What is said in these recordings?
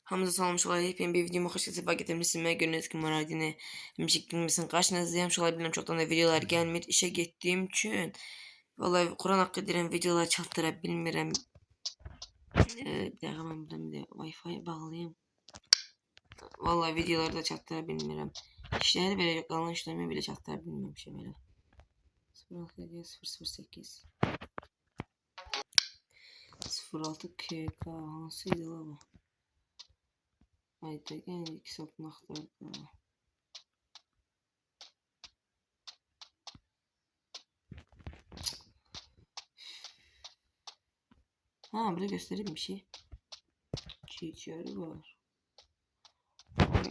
Hamza salmış olay hepim bir videomu hoş sefa getirmişsinme gördüğünüz gibi Muradine müziklimizin karşınızdayım. Şu olay çoktan da videolar gelmir işe gittiğim için vallahi Kur'an hakkı diren videolar çattırabilmirəm. Bir dakika ben buradan bir de Wi-Fi bağlayayım. Vallahi videoları da çattırabilmirəm. İşleri böyle kalan işlerimi bile çattırabilmemişim böyle. 0.008 06 KK hansıydı la bu? Haydi gel iki satın aktardı. Ha burada göstereyim bir şey. Çiçeği var.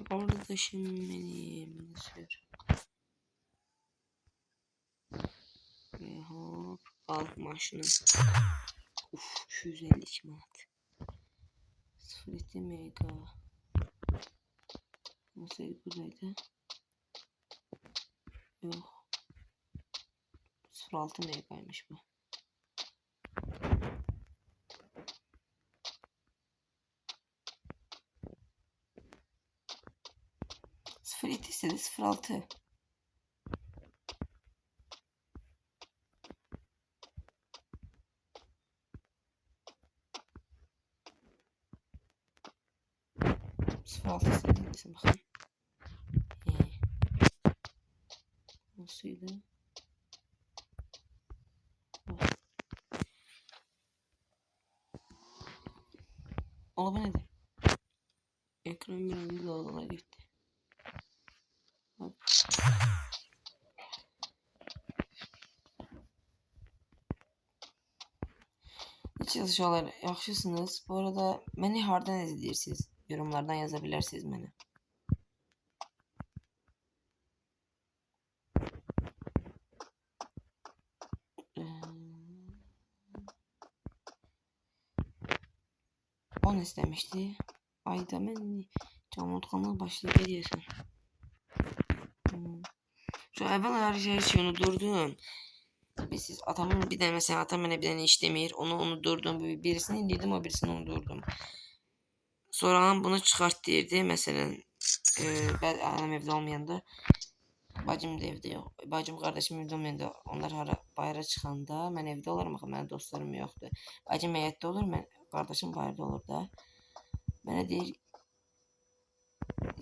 Kardeşim benim. Ve hop. Al maşını. Uf 252 manat. 0.2 mega. Nasıl buradaydı? Yok. 0.6 megaymış bu. Sıfır ise de 0.6. Sıfır altı istediğinize bakın. Nasılydı? Ola bu nedir? Ekran birinci odalara gitti. Hop. Çalışıyorlar, yaxşısınız. Bu arada beni hardan izləyirsiniz? Yorumlardan yazabilirsiniz mənə. On istemişti. Ayda mən camutkanlığa başlayıp ediyorsun. Şu evvel her şeyi unuturdum. Siz atamın bir de mesela atam bana bir tane işlemir. Onu unuturdum. Birisini indirdim o birisini unuturdum. Sonra bunu çıkart derdi. Mesela ben annem evde olmayanda. Bacım da evde yok. Bacım kardeşim evde olmayanda. Onlar bayıra çıkanda ben evde olurum. Benim dostlarım yoktu. Bacım həyətdə olur. Kardeşim bayırda olur da. Bana deyir.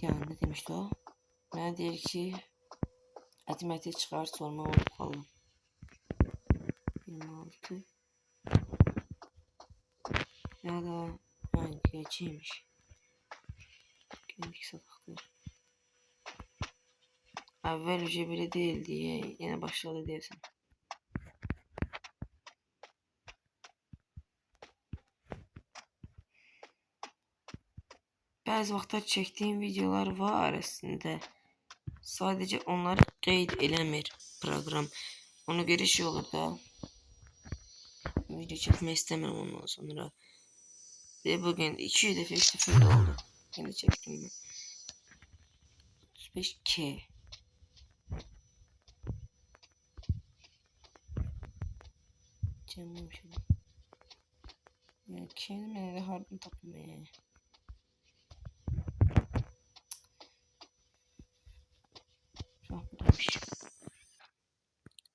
Yani ne demişti o? Bana deyir ki Ətimətə çıxar sorma olub qalım. 26 ya da hangi geçiymiş. Geldik sadıktır. Evvel önce bile değil diye yine başladı diyorsun. Bazı vaxtlar çektiğim videolar var aslında. Sadece onları qeyd eləmir program. Ona göre şey olur da. Video çekmek istemiyorum ondan sonra. Ve bugün 2 defa 3 defa oldu. Yine çektim ben. 35K. Canım şöyle. Ya kendime de hardım tapmaya.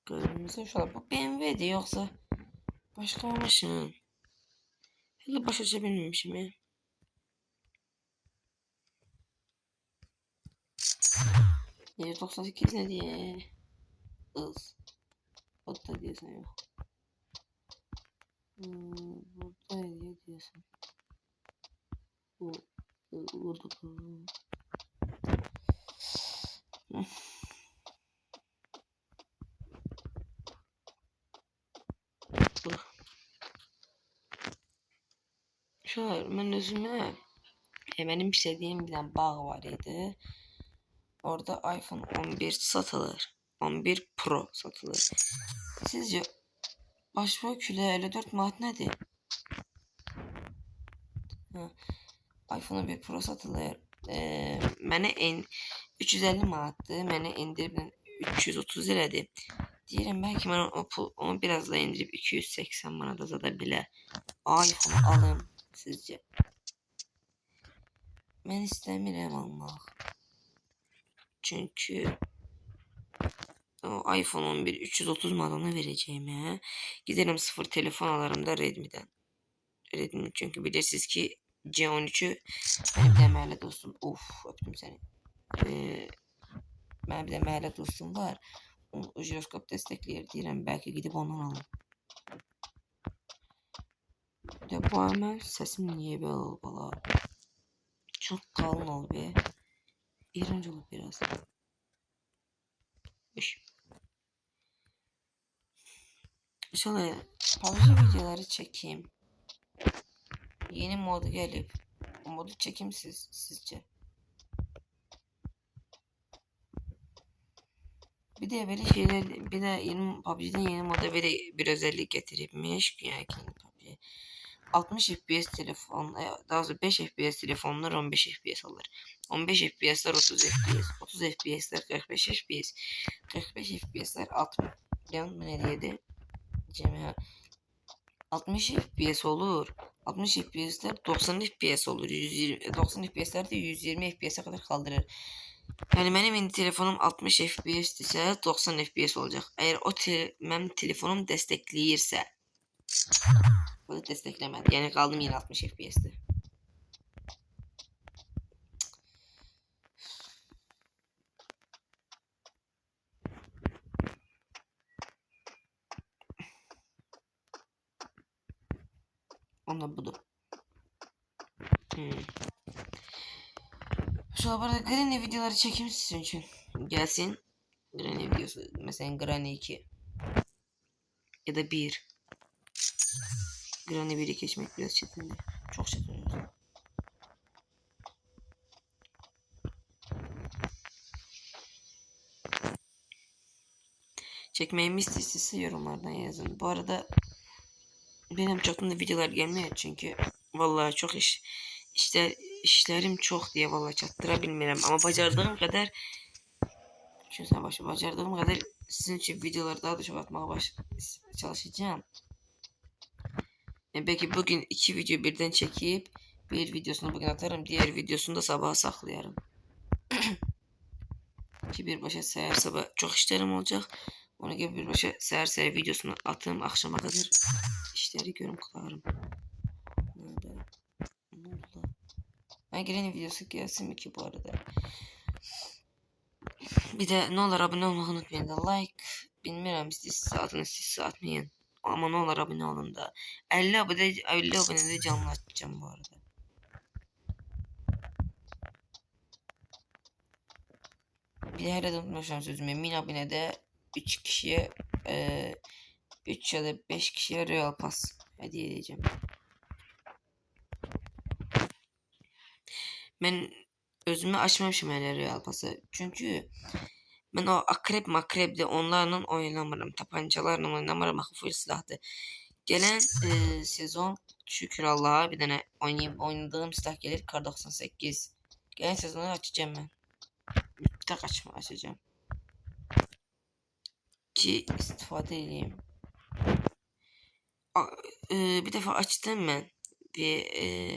Gözümüzü şöyle bu BMW'di yoksa başka maşın. Hele baş açabilmemişim ya. %98 ne diye? Hız. O da diyorsun yok. Burada ne diye diyorsun? Burada. Şöyle ben özüme benim istediğim bir tane bağ var idi. Orada iPhone 11 satılır. 11 Pro satılır. Sizce başvaküle 54 manat nedir? iPhone 11 Pro satılır. Mənə 350 manatdı. Mənə indirib 330 liradır. Deyirəm belki mən onu biraz da indirib 280 manata zada bilər. iPhone alım sizce? mən istəmirəm almaq. Çünkü o iPhone 11 330 manata vereceğime giderim sıfır telefon alırım da Redmi'den. Redmi çünkü bilirsiniz ki C13'ü benim de mahalle dostum. Of öptüm seni. Benim bir de mahalle dostum var. O jiroskop destekler deyirəm. Belki gidip ondan alırım. Bir de bu hemen sesim niye böyle oldu bala? Çok kalın oldu be. İğrenç oldu biraz. Şöyle PUBG videoları çekeyim. Yeni modu gelip o modu çekeyim sizce? Bir de böyle şeyler, bir de yeni PUBG'den yeni moda böyle bir özellik getirmiş yani PUBG. 60 FPS telefon, daha doğrusu 5 FPS telefonlar 15 FPS alır. 15 FPS'ler 30 FPS, 30 FPS'ler 45 FPS, 45 FPS'ler 60. Yan ne diyedi? Cemil 60 FPS olur. 60 FPS'ler 90 FPS olur. 120, 90 FPS'ler de 120 FPS'e kadar kaldırır. Yani benim indi telefonum 60 FPS ise 90 FPS olacak. Eğer o benim telefonum destekleyirse. Bu da desteklemedi. Yani kaldım yine 60 FPS'te. Onda budur. Şu an burada Granny videoları çekeyim sizin için. Gelsin. Granny videosu. Mesela Granny 2. Ya da 1. Granny 1'i geçmek biraz çetindi. Çok çetiniyoruz. Çekmeyimi istiyorsa yorumlardan yazın. Bu arada benim çoktan da videolar gelmiyor çünkü vallahi çok işlerim çok diye vallahi çattırabilmiyorum ama bacardığım kadar bacardığım kadar sizin için videoları daha da çok atmaya çalışacağım. Belki bugün 2 video birden çekip bir videosunu bugün atarım, diğer videosunu da sabaha saklayarım. Ki bir başa seher sabah çok işlerim olacak. Ona göre bir başa seher videosunu atayım, akşama kadar işleri görüm kılarım. Nerede? Ne oldu? Ben Granny videosu gelsin mi ki bu arada? Bir de ne olur abone olmayı unutmayın da like. Bilmiyorum siz atmayın. Ama ne olur abone olun da. 50 abone de canlı açacağım bu arada. Bir de her unutmuşum sözümü. 1000 abonede 3 kişiye 3 ya da 5 kişiye Royal Pass hediye edeceğim. Ben özümü açmamışım hele Royal Pass'ı. Çünkü ben o makrepde onlarla oynamırım. Tapancalarla oynamırım. Full silahdı. Gelen sezon şükür Allah'a bir tane oynadığım silah gelir. Kar 98. Gelen sezonu açacağım ben. Bir tek açacağım. Ki istifade edeyim. Bir defa açtım ben. Bir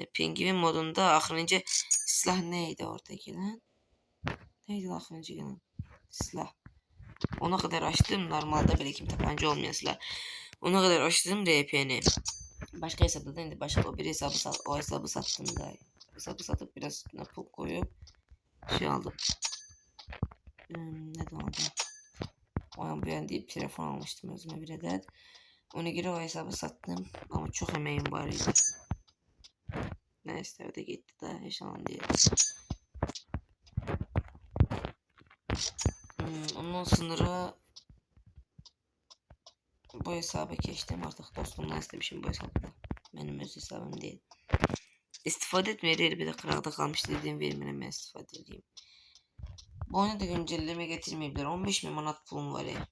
pingvin modunda ahırıncı silah neydi oradaki lan? Neydi ahırıncı gelen silah? Ona kadar açtım. Normalde birikim tabanca olmayan silah. Ona kadar açtım DP'ni. Başka hesapta değil de başka o bir o hesabı sattım da. Hesabı satıp biraz üstüne pul koyup şey aldım. Ne oldu? Oyun beğendiğim telefon almıştım özüme bir adet. Ona göre o hesabı sattım ama çok emeğim vardı. Neyse o da gitti daha yaşanan diye. Ondan sonra bu hesaba geçtim artık dostumdan istemişim bu hesabı. Benim öz hesabım değil. İstifade etmeye değil bir de kırakta kalmış dediğim verimine ben istifade edeyim. Bu oyuna da güncelleme getirmeyebilir. 15 bin manat pulum var ya.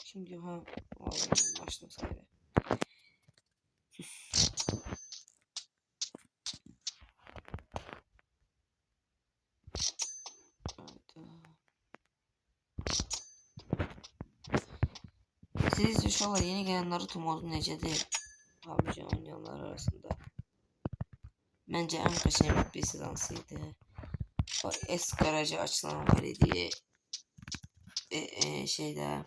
Şimdi ha başladım sayıra. Siz inşallah yeni gelen Naruto modu necedir? PUBG oynayanlar arasında. Bence en kaçan bir hansıydı. O es garajı açılan var idi. Şeyde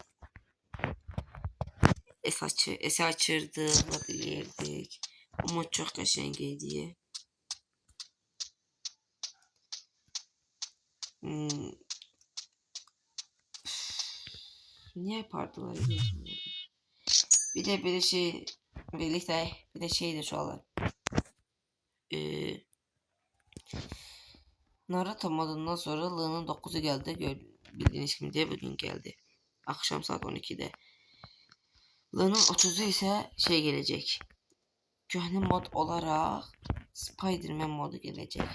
es açırdık, ne dileyirdik. Ama çok kaşengiydi. Niye yapardılar biliyorsun? Bir de şey birlikte bir de şeydi şu an. Naruto modundan sonra Lığ'nın 9'u geldi. Bildiğiniz gibi diye bugün geldi. Akşam saat 12'de. Lığ'nın 30'u ise şey gelecek. Köhne mod olarak Spider-Man modu gelecek.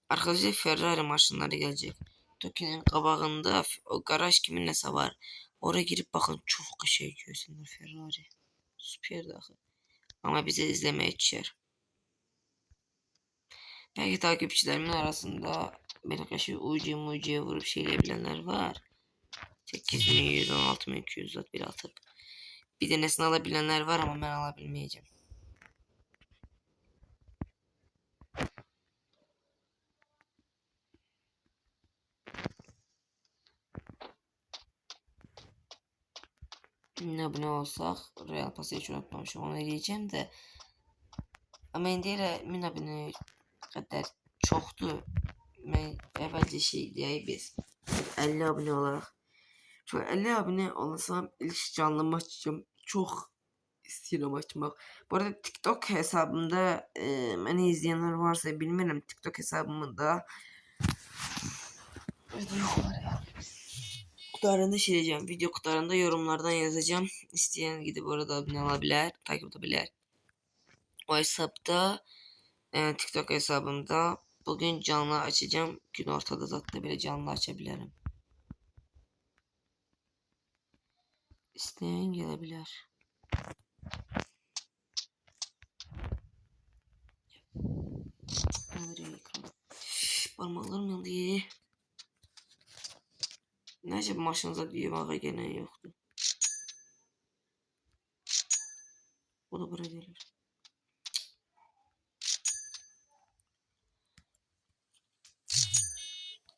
Arkadaşlar Ferrari maşınları gelecek. Toki'nin qabağında o garaj kimin nesi var. Oraya girip bakın çok şey görsünler Ferrari. Süper dahi. Ama bize izlemeye düşer. Belki takipçilerimin arasında beni kaşı ucuya vurup şeyle bilenler var. 8100, 16200 bir atıp. Bir denesini alabilenler var ama ben alabilmeyeceğim. Abone olsak Real Pass'ı hiç unutmamışım, onu diyeceğim de. Ama indiyle min abone kadar çoktu. Ben evvelce şey diye biz 50 abone olarak. Şu 50 abone olsam ilk canlı açacağım. Çok istiyorum açmak. Bu arada TikTok hesabımda beni izleyenler varsa bilmiyorum, TikTok hesabımda video var ya. Kutularında şey diyeceğim. Video kutularında yorumlardan yazacağım. İsteyen gidip orada abone olabilir. Takip edebilir. O hesapta TikTok hesabımda bugün canlı açacağım. Gün ortada zaten böyle canlı açabilirim. İsteyen gelebilir. Parmaklarım yandı. Neyse başınıza diye gelen yoktu. O da buraya gelir.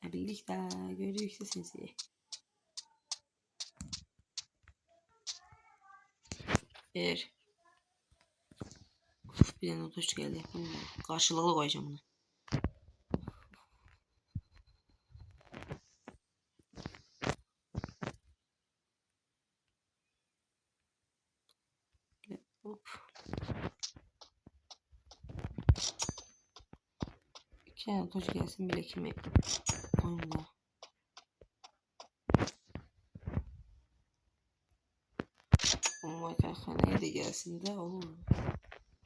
Birlikte görüşürüz sizi. Bir tane otoş geldi. Karşılıklı koyacağım bunu. Hop. İki tane otoş gelsin, bilekimi oyunda. Makahaneye de gelsin de olur.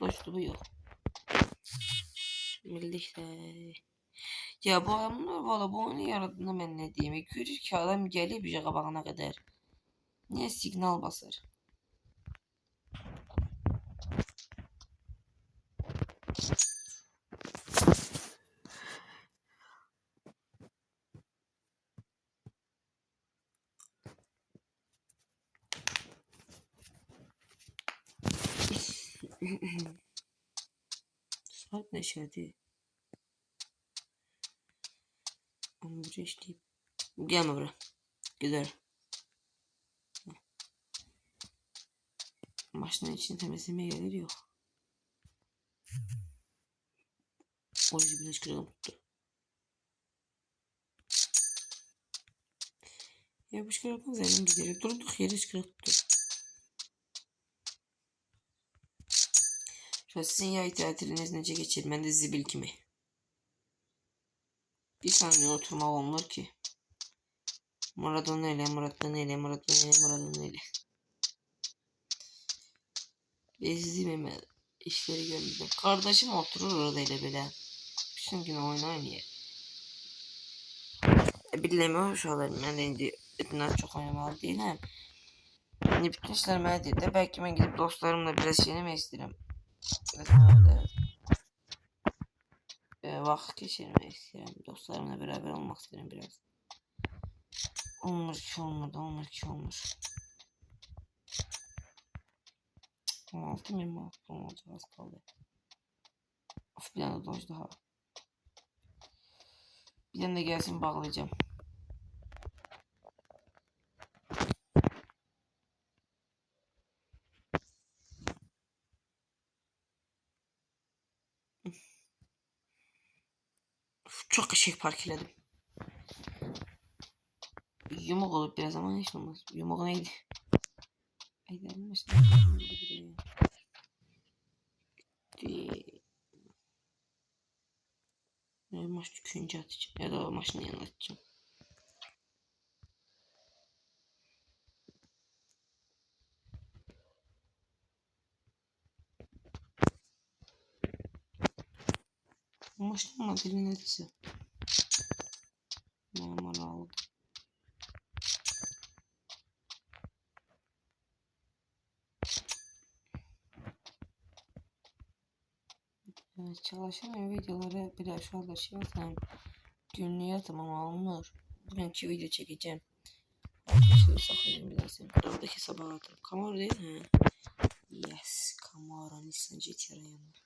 Dostu bu yok. Birlikte. Ya bu adamlar valla bu oyunu yaradığında ben ne diyeyim. Görür ki adam geliyor bir qabağına kadar. Niye signal basar? Saat neşədir. Ama buraya işleyip. Gelme buraya. Gider. Maşının içini temizlemeye gelir yok. O yüzden biraz kırılım tuttu. Ya bu çıkartmaz elim giderim. Durduk yere çıkarttı. Şu sizin yay tatiliniz nece geçir? Ben de zibil kimi. Bir saniye oturma olmur ki. Maradona ile. Bezdim işleri görmedim. Kardeşim oturur orada ile bile. Bütün gün oynayın. Bilmiyorum şu an ben de indi çok oynamalı değilim. Bütün işler mənə deyir də. Belki ben gidip dostlarımla biraz şeyləmək istəyirəm. Vaxt geçirmək istəyirəm. Dostlarımla beraber olmak istəyirəm biraz. Olmur ki olmur. 16 mı 26 olacak az kaldı. Of bir tane doj daha. Bir tane de gelsin bağlayacağım. Çok eşek parkeledim. Yumuk olup biraz ama hiç olmaz. Yumuk neydi? Aydanın başına. Maç tükünce atacağım. Ya da maçın yanına atacağım. Maçın modelini atsa. Normal aldım. Evet, çalışan videoları biraz şu anda şey atarım. Günlüğe atarım ama olmuyor. Bugünkü video çekeceğim. Arkadaşlar saklayacağım biraz. Buradaki sabah atarım. Camaro değil mi? Yes. Camaro Nissan GT-R'ın yanında.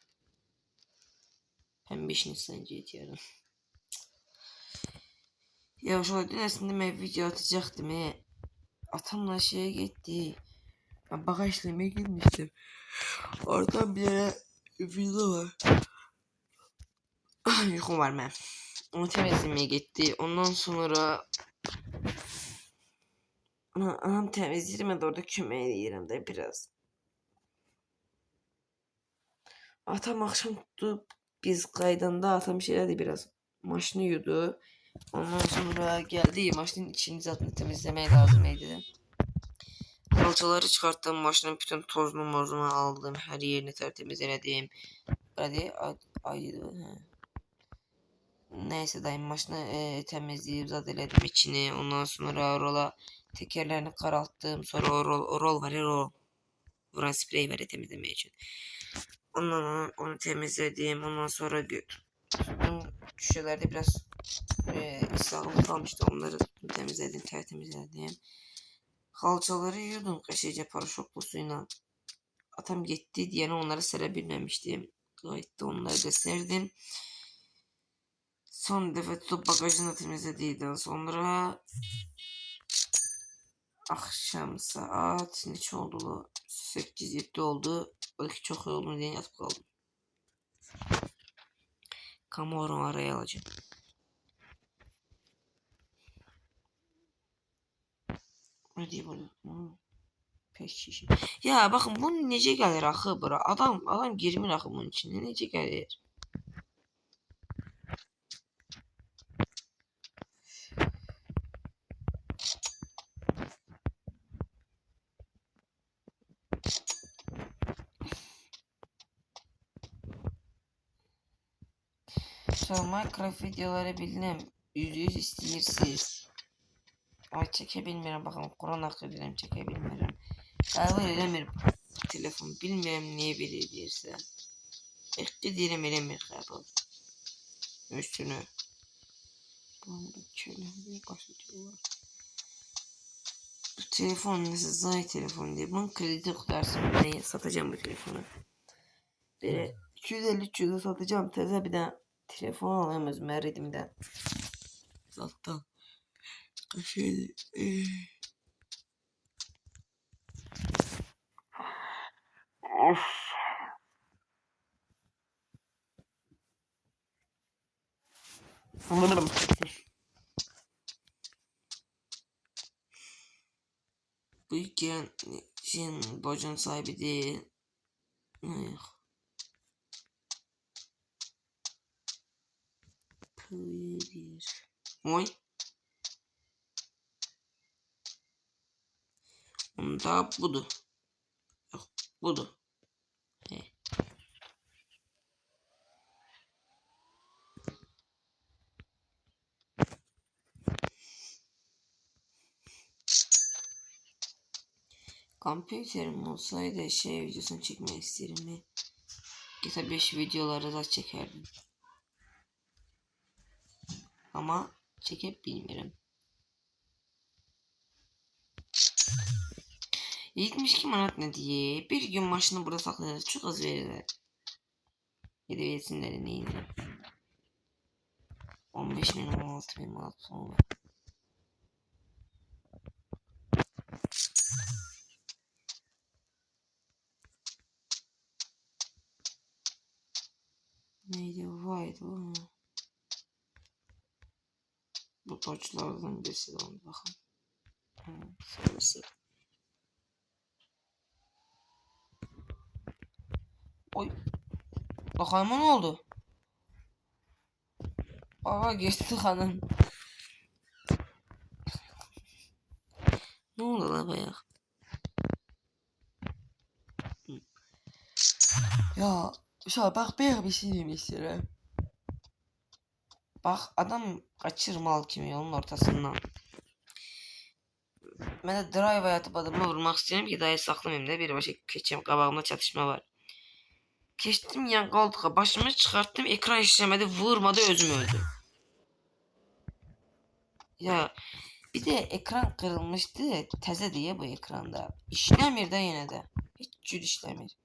Pembiş Nissan GT-R'ın. Ya şu dün aslında ben video atacaktım. Atamla şeye gitti. Ben bagaj işlemeye girmiştim. Oradan bir yere video var. Uykum var ben. Onu temizlemeye gitti. Ondan sonra anam temizledim de orada kümeği yerimde biraz. Atam akşam tuttu. Biz kaydında atam bir şeylerdi biraz. Maşını yudu. Ondan sonra geldi. Maşının içini zaten temizlemeye lazımydı. Kalçaları çıkarttım. Maşının bütün tozunu mozunu aldım. Her yerini tertemiz eledim. Hadi neyse dayım maşını temizleyip zadeledim içini. Ondan sonra rola tekerlerini karalttım. Sonra o rol var ya rol. Vuran sprey var ya temizlemeye için. Onu temizledim. Ondan sonra köşelerde biraz ıslaklık kalmıştı. Onları temizledim, tertemizledim. Kalçaları yudum kaşıca paraşoklu suyla. Atam gitti diye onları serebilmemiştim. Gayet de onları da serdim. Son defa tutup bagajını temizledikten sonra akşam saat neçə oldu? 8-7 oldu. Belki çok oldu diye yatıp kaldım. Camaro'nu araya alacağım. Ne diye bunu? Pek şişim. Ya bakın bu necə gəlir axı bura? Adam girmir axı bunun içine. Necə gəlir? Sonra Minecraft videoları bildim. %100 istəyirsiniz. Ay çəkə bilmirəm. Baxın Quran haqqı bilirəm çəkə bilmirəm. Qəbul eləmir telefon. Bilmirəm niyə belə edirsə. Eqdi deyirəm eləmir qəbul. Üstünü. Bu telefon nasıl zay telefon diye. Bunun kredi kutarsın. Ben satacağım bu telefonu. Böyle 250-300'e satacağım. Teze bir de telefon alayım özüme Redim'den. Zaten. Şey, of. Anladım. Bu hikayenin borcun sahibi değil. Yok. Pıyır. Oy. Onda budur. Yok budur. He. Kompüterim olsaydı şey videosunu çekmek isterim. GTA 5 videoları da çekerdim. Ama çekip bilmiyorum. 72 manat ne diye. Bir gün maşını burada saklarız. Çok az verirler. Ya da versinler neydi. 15 bin 16 bin manat sonra. Neydi White o? Bu parçalardan birisi de onu bakın. Sonrası. Oy. Bakayım ne oldu? Baba geçti hanım. Ne oldu la bayağı? Ya şöyle bak bir şey demek istiyorum. Bak adam kaçırmal kimi yolun ortasından. Ben de drive atıp adamı vurmak istiyorum ki daha saklamayayım da bir başa geçeyim, kabağımda çatışma var. Geçtim yan koltuğa, başımı çıkarttım, ekran işlemedi, vurmadı, özüm öldüm. Ya bir de ekran kırılmıştı, teze diye bu ekranda. İşlemir de yine de. Hiç cür işlemir.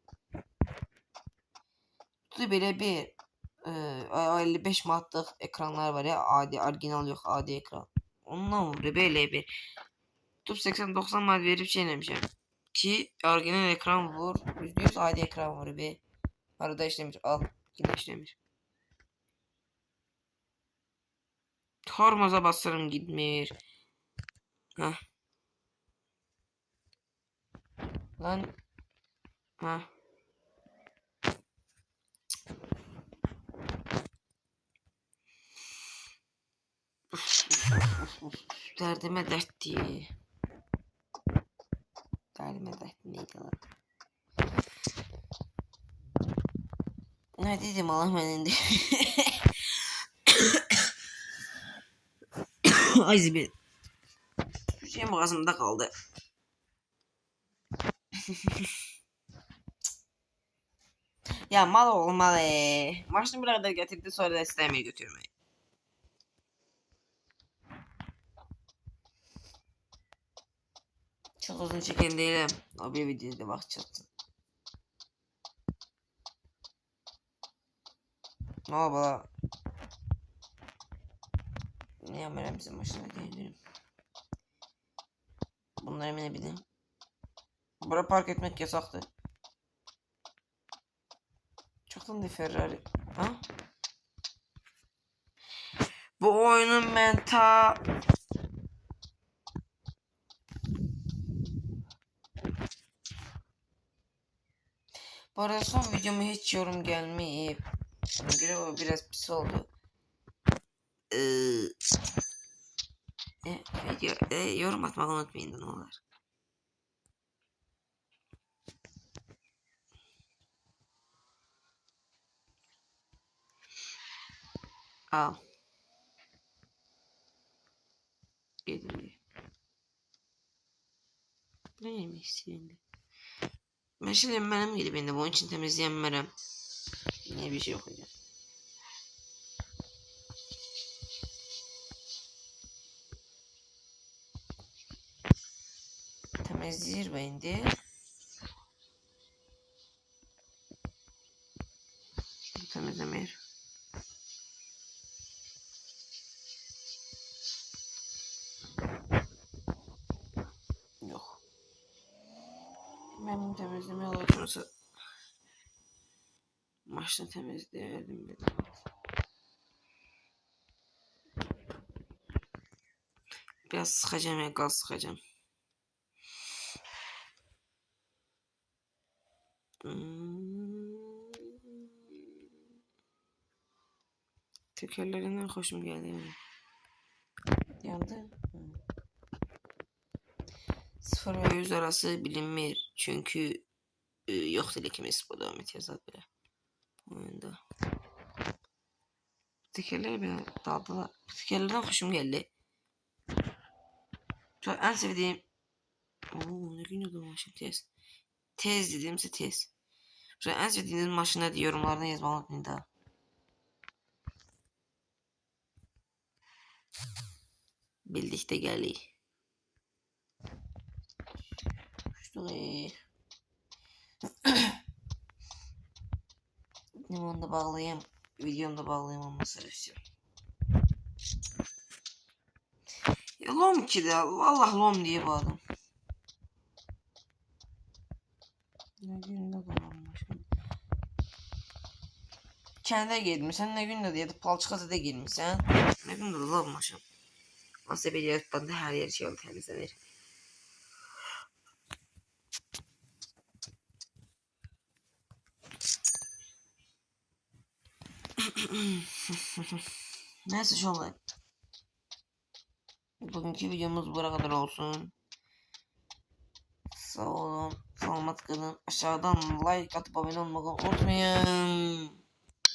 Bu böyle bir 55 manatlık ekranlar var ya, adi orijinal yok, adi ekran. Ondan vurdu böyle bir. Tutup 80-90 manat verip şeylemişim. Ki orijinal ekran vur, %100 adi ekran vur be. Arada işlemiş, al yine işlemiş. Tormoza basarım gitmir. Heh. Lan. Heh. Derdime dert diye. Derdime dert neydi lan? Ne dedim Allah benim de. Ay zibil. Şey boğazımda kaldı. Ya mal olmalı. Maşını buraya kadar getirdi, sonra da istemeye götürmeyi. Çok uzun çeken değilim. O bir videoda bakacaktım. Ne yapalım? Ne yapalım bizim maşına değilim. Bunları ne bileyim. Buraya park etmek yasaktı. Çoktan da Ferrari. Ha? Bu oyunun ben ta... Bu arada son videoma hiç yorum gelmeyip ona göre o biraz pis oldu. Yorum atmayı unutmayın ne olur. Al. Yedim. Ne yemek istiyorsun? Ben şimdi benim gibi ben de bunun için temizleyemem. Niye bir şey yok hocam. Temizleyir bende. Temizlemir. Yok. Benim temizleme alışması. Maçta temizleyelim bir. Biraz sıkacağım ya, gaz sıkacağım. Tekerlerinden hoşum geldi yani. Yandı. 0 ve 100 arası bilinmir. Çünkü yoktur ikimiz bu devam yazar bile. Oyunda. Tekerler bile daldılar. Tekerlerden hoşum geldi. Şu en sevdiğim... Oo, ne gün oldu maşın tez. Tez dediğimse tez. Şu en sevdiğiniz maşına diye yorumlarda yazmayı unutmayın da. Bildik de geldi. unutmuştuk. Limonu da bağlayayım. Videomu da bağlayayım ama servis. Ya lom ki de vallahi lom diye bağladım. Ne günde dolanmışım. Kəndə getmirsən, nə gündə də ya da palçıqaza da girmirsən. Nə gündə də lanmışam. Nasıl belə tutanda hər yer şey təmizlənir. Neyse şöyle. Bugünkü videomuz buraya kadar olsun. Sağ olun. Selamat kalın. Aşağıdan like atıp abone olmayı unutmayın.